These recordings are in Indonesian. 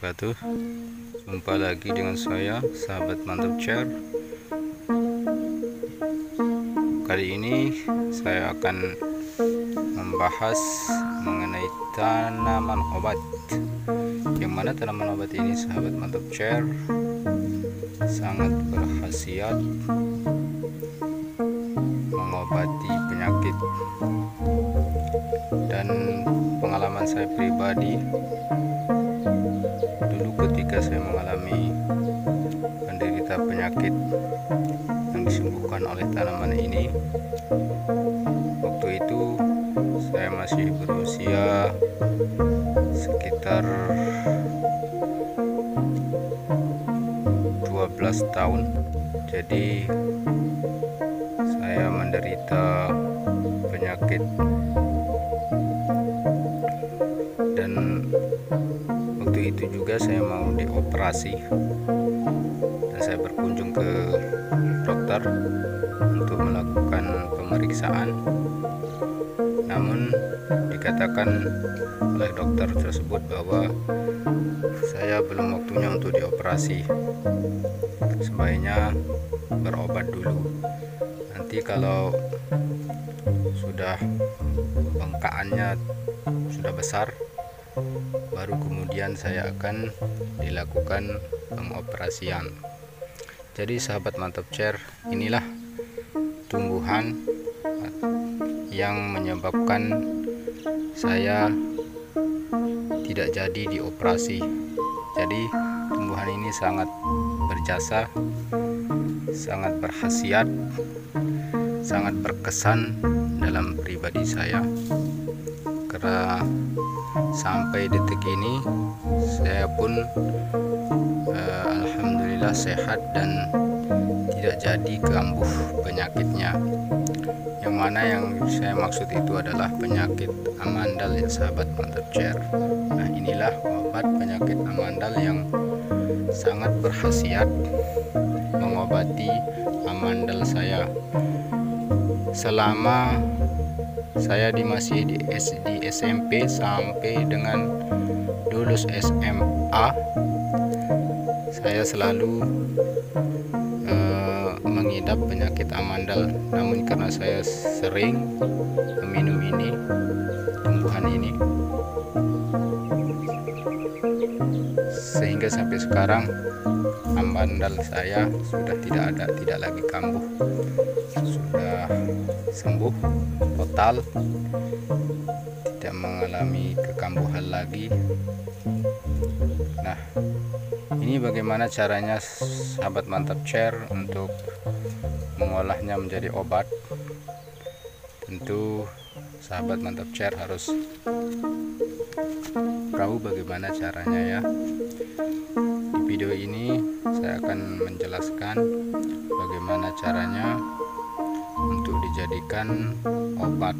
wabarakatuh. Jumpa lagi dengan saya, sahabat mantap chair. Kali ini saya akan membahas mengenai tanaman obat. Yang mana tanaman obat ini, sahabat mantap chair, sangat berkhasiat mengobati penyakit. Dan pengalaman saya pribadi, dulu ketika saya mengalami penderita penyakit yang disembuhkan oleh tanaman ini, waktu itu saya masih berusia sekitar 12 tahun. Jadi saya menderita penyakit, dan waktu itu juga saya mau dioperasi, dan saya berkunjung ke dokter untuk melakukan pemeriksaan. Namun dikatakan oleh dokter tersebut bahwa saya belum waktunya untuk dioperasi, sebaiknya berobat dulu. Nanti kalau sudah bengkakannya sudah besar, baru kemudian saya akan dilakukan pengoperasian. Jadi sahabat mantap chair, inilah tumbuhan yang menyebabkan saya tidak jadi dioperasi. Jadi tumbuhan ini sangat berjasa, sangat berkhasiat, sangat berkesan dalam pribadi saya, karena sampai detik ini saya pun alhamdulillah sehat dan tidak jadi kambuh penyakitnya. Yang mana yang saya maksud itu adalah penyakit amandal ya sahabat mantap chair. Nah, inilah obat penyakit amandal yang sangat berkhasiat mengobati amandal saya. Selama saya masih di SMP sampai dengan lulus SMA, saya selalu mengidap penyakit amandal. Namun karena saya sering meminum ini, tumbuhan ini, sehingga sampai sekarang amandal saya sudah tidak lagi kambuh, sudah sembuh total, tidak mengalami kekambuhan lagi. Nah, ini bagaimana caranya sahabat mantap chair untuk mengolahnya menjadi obat. Tentu sahabat mantap chair harus tahu bagaimana caranya ya. Di video ini saya akan menjelaskan bagaimana caranya untuk dijadikan obat.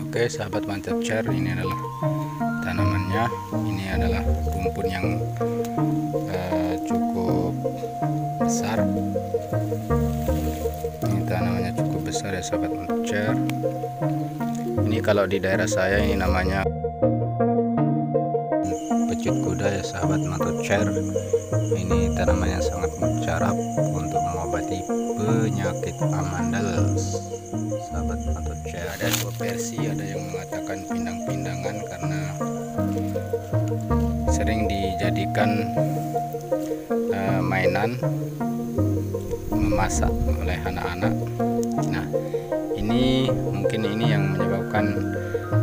Oke sahabat mantap chair, ini adalah tanamannya. Ini adalah rumpun yang cukup besar. Ini tanamannya cukup besar ya sahabat mantap chair. Ini kalau di daerah saya ini namanya pecut kuda ya sahabat mantap chair. Ini tanaman yang sangat mujarab untuk mengobati penyakit amandal sahabat mantap chair. Ada dua versi, ada yang mengatakan pindang-pindangan karena sering dijadikan mainan memasak oleh anak-anak. Nah, ini mungkin yang menyebabkan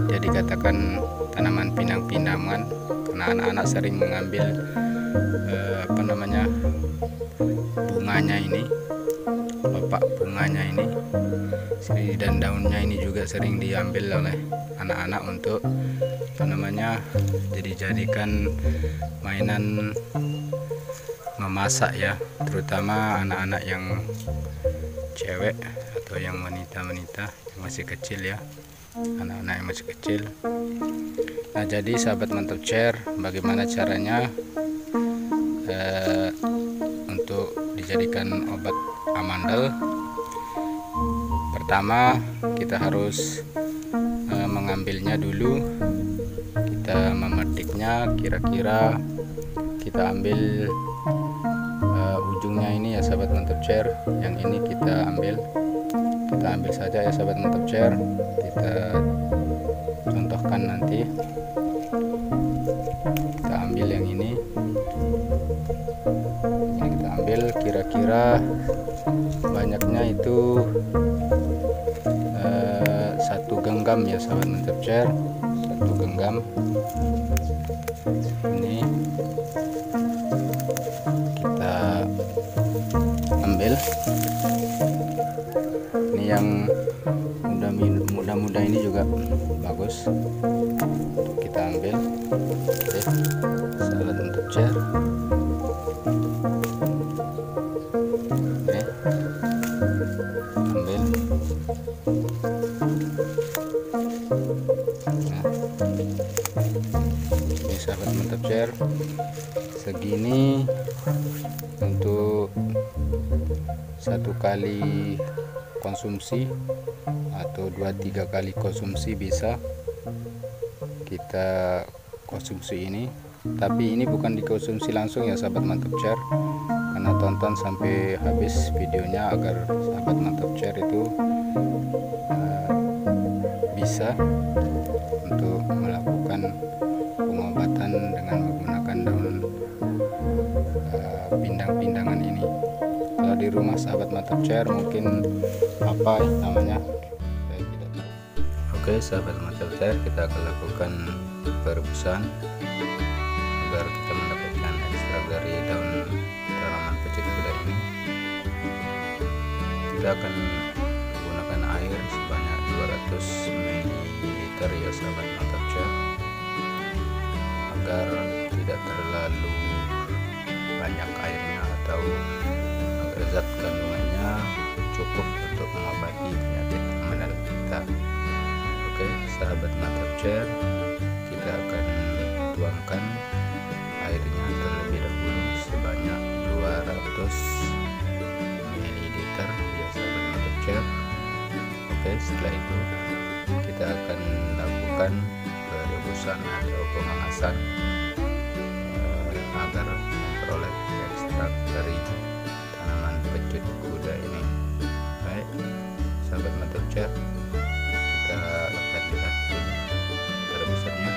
dia dikatakan tanaman pindang-pindangan, karena anak-anak sering mengambil bunganya ini, kelopak bunganya ini, dan daunnya ini juga sering diambil oleh anak-anak untuk dijadikan mainan memasak ya, terutama anak-anak yang cewek atau yang wanita-wanita yang masih kecil ya, anak-anak yang masih kecil. Nah, jadi sahabat mantap chair, bagaimana caranya untuk dijadikan obat amandel? Pertama, kita harus mengambil ambilnya dulu, kita memetiknya. Kira-kira kita ambil ujungnya ini ya sahabat mantap chair. Yang ini kita ambil saja ya sahabat mantap chair. Kita contohkan nanti. Kita ambil yang ini kita ambil, kira-kira banyaknya itu 1 genggam ya sahabat mantap chair. 1 genggam ini kita ambil. Ini yang muda-muda ini juga bagus untuk kita ambil. Oke, sahabat mantap chair. Oke, ambil. Nah, ini sahabat mantap chair, segini untuk 1 kali konsumsi atau 2-3 kali konsumsi bisa kita konsumsi ini. Tapi ini bukan dikonsumsi langsung ya sahabat mantap chair, karena tonton sampai habis videonya agar sahabat mantap chair itu bisa untuk melakukan pengobatan dengan menggunakan daun pindang-pindangan ini. Kalau di rumah sahabat mantap chair mungkin apa namanya, saya tidak tahu. Oke sahabat mantap chair, kita akan lakukan perebusan agar kita mendapatkan ekstrak dari daun tanaman pecut kuda ini. Kita akan menggunakan air sebanyak 200 ml ya sahabat mantap chair, agar tidak terlalu banyak airnya atau agar zat kandungannya cukup untuk mengobati penyakit amandel kita. Oke sahabat mantap chair, kita akan tuangkan airnya terlebih dahulu sebanyak 200 ml ya sahabat mantap chair. Oke, setelah itu kita akan lakukan perebusan atau pemanasan agar memperoleh ekstrak dari tanaman pecut kuda ini. Baik sahabat mantap chair, kita akan lihat dulu perebusannya.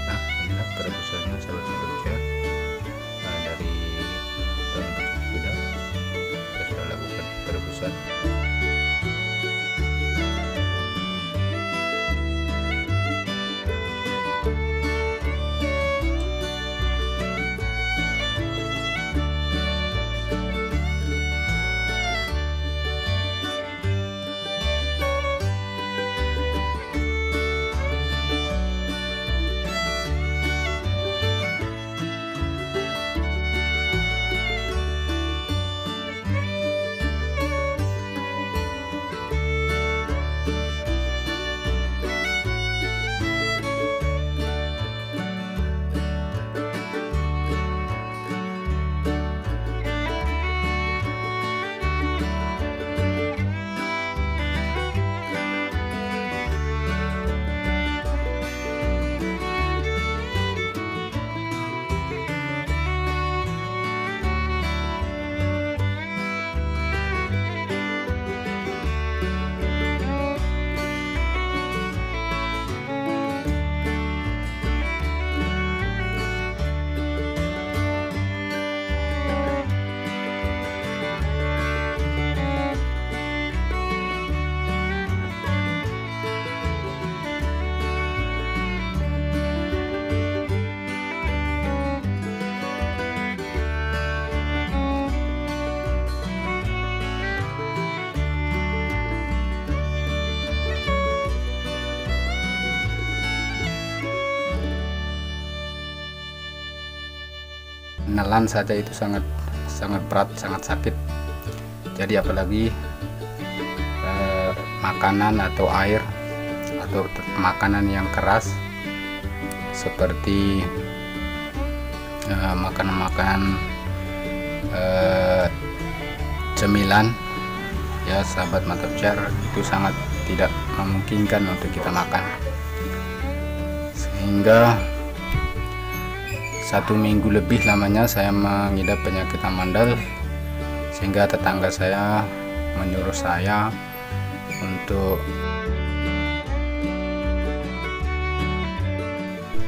Nah, inilah perebusannya sahabat mantap chair. Dari daun pecut kuda kita sudah lakukan perebusan. Nelan saja itu sangat berat, sangat sakit. Jadi apalagi makanan atau air atau makanan yang keras seperti makanan-makanan cemilan ya sahabat mantap chair, itu sangat tidak memungkinkan untuk kita makan. sehingga 1 minggu lebih lamanya saya mengidap penyakit amandal, sehingga tetangga saya menyuruh saya untuk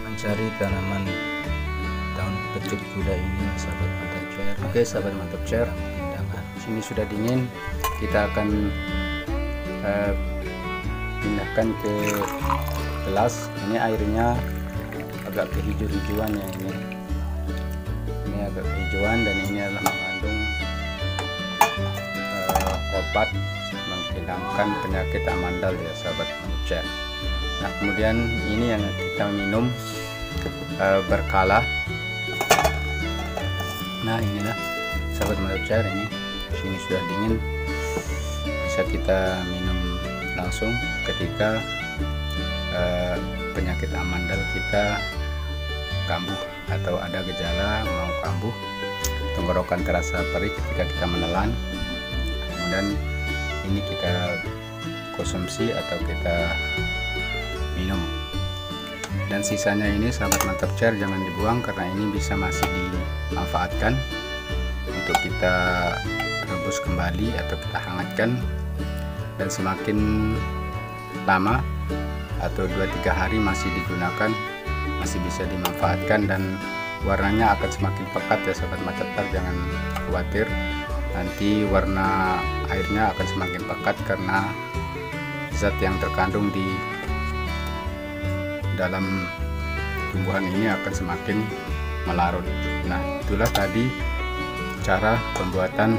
mencari tanaman daun pecut gula ini, sahabat mantap chair. Oke sahabat mantap chair, sini sudah dingin, kita akan pindahkan ke gelas. Ini airnya agak kehijau-hijauan ya, ini agak kehijauan, dan ini adalah mengandung obat menghilangkan penyakit amandal ya sahabat manusia. Nah kemudian ini yang kita minum berkala. Nah inilah sahabat manusia, ini sini sudah dingin, bisa kita minum langsung ketika penyakit amandal kita kambuh atau ada gejala mau kambuh, tenggorokan terasa perih ketika kita menelan. Kemudian ini kita konsumsi atau kita minum, dan sisanya ini sahabat mantap chair jangan dibuang, karena ini bisa masih dimanfaatkan untuk kita rebus kembali atau kita hangatkan, dan semakin lama atau 2-3 hari masih digunakan, masih bisa dimanfaatkan, dan warnanya akan semakin pekat ya sahabat mantap chair. Jangan khawatir, nanti warna airnya akan semakin pekat karena zat yang terkandung di dalam tumbuhan ini akan semakin melarut. Nah itulah tadi cara pembuatan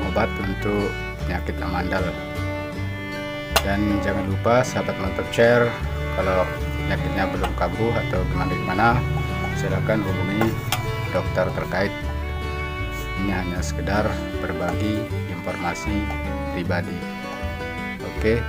obat untuk penyakit amandal. Dan jangan lupa sahabat mantap chair, kalau penyakitnya belum kambuh atau gimana, silakan hubungi dokter terkait. Ini hanya sekedar berbagi informasi pribadi. Oke.